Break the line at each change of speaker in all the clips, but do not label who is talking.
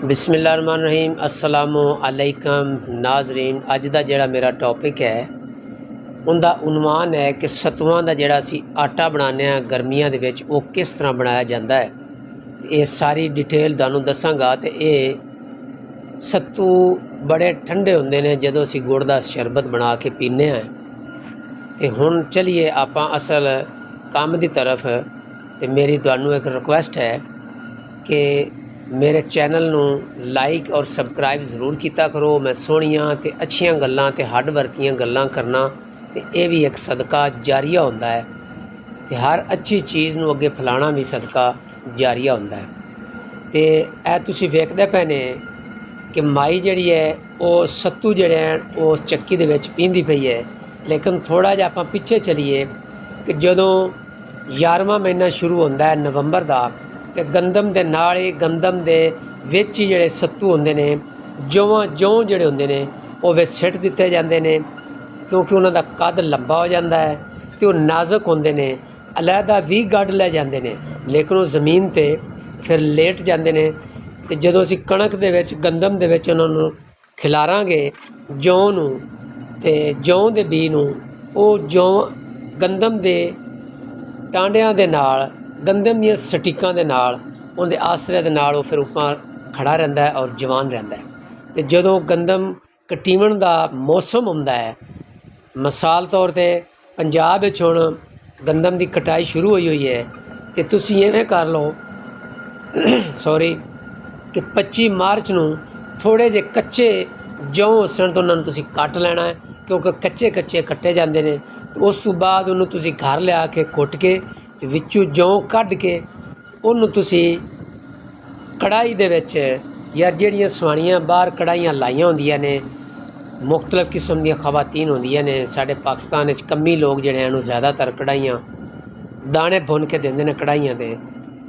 बिस्मिल्लाहिर्रहमानिर्रहीम अस्सलामु अलैकुम नाज़रीन। अज दा जिहड़ा मेरा टॉपिक है उनका उनवान है कि सत्तुआं दा जिहड़ा असी आटा बनाने गर्मियां दे विच वो किस तरह बनाया जाता है। ये सारी डिटेल तुहानूं दसांगा। तो ये सत्तू बड़े ठंडे हुंदे ने जदों असी गुड़ दा शरबत बना के पीने हैं। तो हुण चलिए आपां असल काम दी तरफ। तो मेरी तुहानूं एक रिक्वेस्ट है कि मेरे चैनल नूं लाइक और सबसक्राइब जरूर किया करो। मैं सोहणियां ते अच्छियां गल्लां ते हड वरतियां गल्लां करना ते ये भी एक सदका जारिया होंदा है। ते हर अच्छी चीज़ नूं अगे फैलाना भी सदका जारिया होंदा है। ते ऐ तुसीं वेखदे पए ने कि माई जिहड़ी है वो सत्तू जिहड़े हैं वो चक्की दे विच पींदी पई है। लेकिन थोड़ा जिहा आपां पिछे चलीए कि जदों 11वां महीना शुरू होंदा है नवंबर दा, ते गंदम दे नाल ही गंदम दे विच ही जिहड़े सत्तू होंदे ने जौं जिहड़े होंदे ने वो विच सिੱਟ दित्ते जांदे ने, क्योंकि उन्हां दा कद लंबा हो जांदा है ते वो नाजुक होंदे ने। अलहदा भी गढ़ लै जांदे ने लेकिन वो ज़मीन ते फिर लेट जांदे ने। ते जदों असीं कणक दे विच गंदम दे विच उन्हां नूं खिलारांगे जौं नूं ते जौं दे बी नूं, ਉਹ जौं गंदम दे टांडिਆਂ ਦੇ ਨਾਲ गंदम ਦੀਆਂ ਸਟੀਕਾਂ ਦੇ ਨਾਲ ਉਹਦੇ ਆਸਰੇ ਦੇ ਨਾਲ ਉਹ ਫਿਰ ਉੱਪਰ ਖੜਾ ਰਹਿੰਦਾ ਹੈ ਔਰ ਜਵਾਨ ਰਹਿੰਦਾ ਹੈ। ਤੇ ਜਦੋਂ ਗੰਦਮ ਕਟੀਵਣ ਦਾ ਮੌਸਮ ਹੁੰਦਾ ਹੈ, ਮਿਸਾਲ ਤੌਰ 'ਤੇ ਪੰਜਾਬ ਵਿੱਚ ਹੁਣ ਗੰਦਮ ਦੀ ਕਟਾਈ ਸ਼ੁਰੂ ਹੋਈ ਹੈ। ਤੇ ਤੁਸੀਂ ਇਵੇਂ ਕਰ ਲਓ ਕਿ 25 ਮਾਰਚ ਨੂੰ ਥੋੜ੍ਹੇ ਜਿਹੇ ਕੱਚੇ ਜੌਂ ਉਸਣ ਤੋਂ ਉਹਨਾਂ ਨੂੰ ਤੁਸੀਂ ਕੱਟ ਲੈਣਾ ਹੈ, ਕਿਉਂਕਿ ਕੱਚੇ ਕੱਟੇ ਜਾਂਦੇ ਨੇ। ਉਸ ਤੋਂ ਬਾਅਦ ਉਹਨੂੰ ਤੁਸੀਂ ਘਰ ਲਿਆ ਕੇ ਕੁੱਟ ਕੇ ਤੇ ਵਿੱਚੋਂ ਜੌਂ ਕੱਢ ਕੇ ਉਹਨੂੰ ਤੁਸੀਂ ਕੜਾਈ ਦੇ ਵਿੱਚ, ਯਾਰ ਜਿਹੜੀਆਂ ਸੁਆਣੀਆਂ ਬਾਹਰ ਕੜਾਈਆਂ ਲਾਈਆਂ ਹੁੰਦੀਆਂ ਨੇ, ਮੁਖਤਲਿਫ ਕਿਸਮ ਦੀਆਂ ਖਵਾਤੀਨ ਹੁੰਦੀਆਂ ਨੇ ਸਾਡੇ ਪਾਕਿਸਤਾਨ ਵਿੱਚ, ਕੰਮੀ ਲੋਕ ਜਿਹੜੇ ਹਨ ਉਹ ਜ਼ਿਆਦਾਤਰ ਕੜਾਈਆਂ ਦਾਣੇ ਭੁੰਨ ਕੇ ਦਿੰਦੇ ਨੇ, ਕੜਾਈਆਂ ਦੇ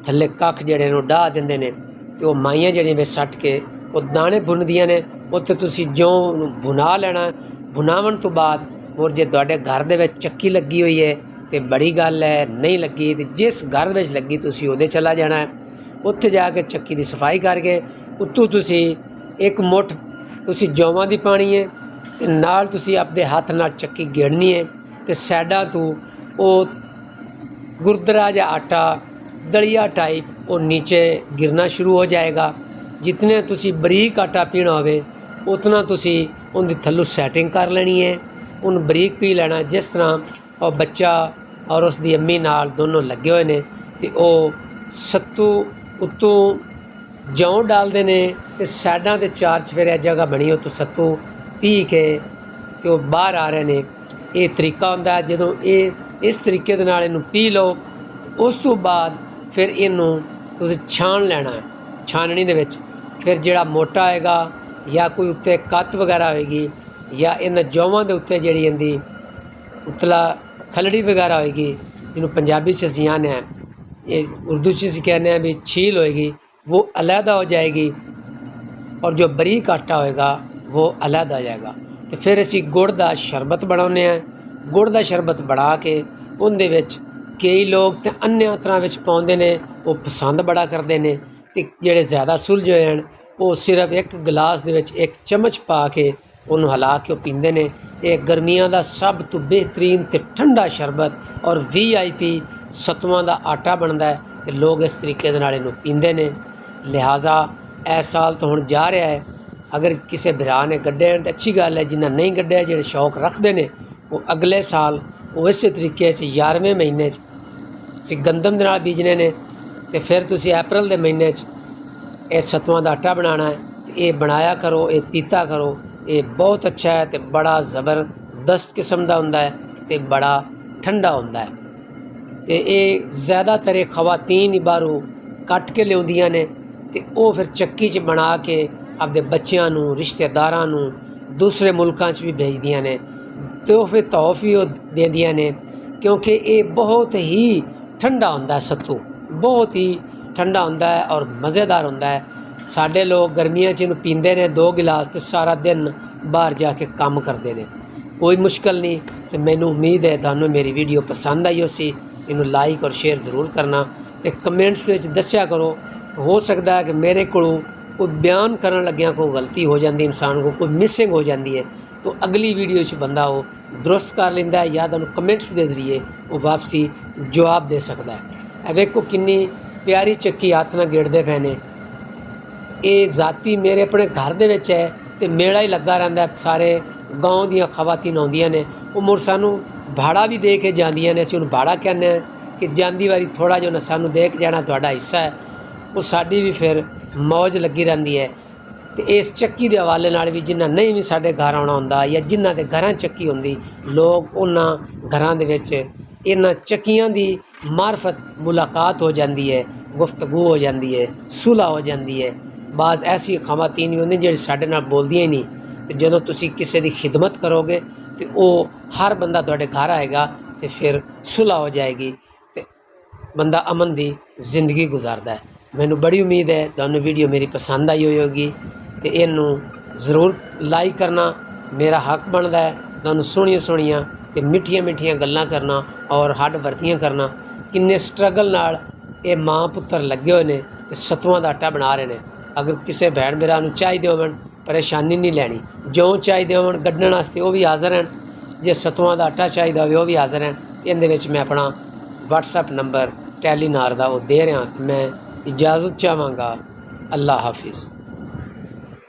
ਥੱਲੇ ਕੱਖ ਜਿਹੜੇ ਨੂੰ ਡਾਹ ਦਿੰਦੇ ਨੇ ਤੇ ਉਹ ਮਾਈਆਂ ਜਿਹੜੀਆਂ ਵਿੱਚ ਸੱਟ ਕੇ ਉਹ ਦਾਣੇ ਭੁੰਨਦੀਆਂ ਨੇ। ਉੱਥੇ ਤੁਸੀਂ ਜੌਂ ਨੂੰ ਭੁਨਾ ਲੈਣਾ। ਭੁਨਾਵਣ ਤੋਂ ਬਾਅਦ ਔਰ ਜੇ ਤੁਹਾਡੇ ਘਰ ਦੇ ਵਿੱਚ ਚੱਕੀ ਲੱਗੀ ਹੋਈ ਹੈ तो बड़ी गल है, नहीं लगी तो जिस घर में लगी तुसी उहदे चला जाना है। उत्थे जाके चक्की की सफाई करके उत्तों तुसी एक मुठ तुसी जौवां दी पानी है ते नाल तुसी अपने हत्थ नाल चक्की गेड़नी है। तो साइडां तो वो गुरदरा जा आटा दलिया टाइप वो नीचे गिरना शुरू हो जाएगा। जितने तुसी बरीक आटा पीना होवे उतना तुसी उनकी थल्लों सैटिंग कर लेनी है, उन बरीक पी लेना। जिस तरह और बच्चा और उसकी अम्मी नाल दोनों लगे हुए ने ते ਉਹ सत्तू उत्तों जौं डालते हैं तो साइडों से 4 चफेरे जगह बनी उत्तों सत्तू पी के तो वो बाहर आ रहे हैं। ये तरीका होंदा है। जदों ये इस तरीके दे नाल इनू पी लो उस तो बाद फिर इनू तुसीं छान लेना है। छाननी दे विच फिर जिहड़ा मोटा होएगा या कोई उत्ते कत वगैरह होएगी या इन्हां जौवां दे उत्ते जिहड़ी इहदी उतला खलड़ी वगैरह होएगी, जिन्होंने पंजाबी च असीं आने ये उर्दू च असीं कहने भी छील होएगी, वो अलहदा हो जाएगी और जो बरीक आटा होएगा वो अलहदा हो जाएगा। तो फिर असीं गुड़ दा शरबत बनाउने हैं। गुड़ दा शरबत बना के उहदे विच कई लोग तो अन्य तरह विच पाउंदे ने, वो पसंद बड़ा करते हैं। तो जिहड़े ज़्यादा सुलझे होए हैं वो सिर्फ एक गिलास दे विच 1 चम्मच पा के उन्होंने हिला के पींदे ने। ये गर्मियां दा सब तो बेहतरीन ते ठंडा शरबत और VIP सत्तुआं दा आटा बनता है तो लोग इस तरीके दे नाल इहनूं पींदे ने। लिहाजा इस साल तो हुण जा रहा है, अगर किसी भरा ने गड्ढे तो अच्छी गल है, जिन्हें नहीं गड्ढे जिहड़े शौक रखते हैं वो अगले साल वो इस तरीके से 11वें महीने गंदम दे नाल बीजने ने। तो फिर तुसीं अप्रैल के महीने ये सत्तुआं दा आटा बनाना है। तो ये बनाया करो, ये पीता करो। ये बहुत अच्छा है तो बड़ा ज़बरदस्त किस्म का होंदा है तो बड़ा ठंडा होंदा है। तो ये ज़्यादातर खवातीन ही बाहरों कट के लियाउंदियां ने ते वो फिर चक्की च बना के अपने बच्चों नूं, रिश्तेदारां नूं, दूसरे मुल्कां च भी भेजदियां ने। तो फिर तोहफ भी देंदियां ने, क्योंकि ये बहुत ही ठंडा होंदा है। सत्तू बहुत ही ठंडा होंदा है और मज़ेदार होंदा है। साढ़े लोग गर्मियां च इन्हूं पींदे ने 2 गिलास तो सारा दिन बाहर जाके काम करते हैं। कोई मुश्किल नहीं। तो मैनू उम्मीद है तुहानूं मेरी वीडियो पसंद आई होसी। इनू लाइक और शेयर ज़रूर करना तो कमेंट्स में दस्या करो। हो सकता है कि मेरे को कोई बयान करन लग्या कोई गलती हो जाती इंसान को, कोई मिसिंग हो जाती है, तो अगली वीडियो च बंदा वो दुरुस्त कर लेंदा है या तो कमेंट्स के जरिए वो वापसी जवाब दे सकता है। देखो किन्नी प्यारी चक्की हत्थ नाल गेड़दे पे ने। ये जाती मेरे अपने घर दे विच है तो मेला ही लगा रहिंदा है। सारे गाँव दियां खवातीन आउंदियां ने, वो मुड़ सानू भाड़ा भी दे के जांदियां ने। असीं उहनूं भाड़ा कहने कि जांदी वारी थोड़ा जिहा सानू दे के जाना, तुहाडा हिस्सा है। वो साडी भी फिर मौज लगी रहिंदी है। तो इस चक्की के हवाले नाल भी जिन्ना नहीं भी साडे घर आउणा हुंदा या जिन्हां दे घरां चक्की हुंदी, लोग उन्हां घरां दे विच इन्हां चक्कियां दी मार्फत मुलाकात हो जाती है, गुफ्तगू हो जाती है, सुलह हो जाती है। बाज़ ऐसी खवातीन भी होंदी जिहड़ी साडे नाल बोलदियां ही नहीं, तो जदों तुसीं किसी दी खिदमत करोगे तो वो हर बंदा तुहाडे घर आएगा तो फिर सुलह हो जाएगी, तो बंदा अमन दी जिंदगी गुजारदा है। मैनू बड़ी उम्मीद है तुहानूं वीडियो मेरी पसंद आई होगी, तो इनू ज़रूर लाइक करना, मेरा हक बनता है तुहानूं सोहणियां सोहणियां ते मिठियां मिठियां गल्लां करना और हड्ड वरतियां करना। किन्ने स्ट्रगल नाल ये माँ पुत्तर लगे हुए ने ते सत्तूआं दा आटा बना रहे ने। अगर किसी भैन भरा नूं चाहिदे होवन, परेशानी नहीं लैनी, जो चाहिदे होवन गड्ढण वास्ते वो भी हाज़र हैं, जे सत्तूआं दा आटा चाहिदा होवे वो भी हाज़र हैं। इहदे विच मैं अपना WhatsApp नंबर टैलीनार दा वो दे रहा। मैं इजाज़त चाहांगा। अल्लाह हाफिज़।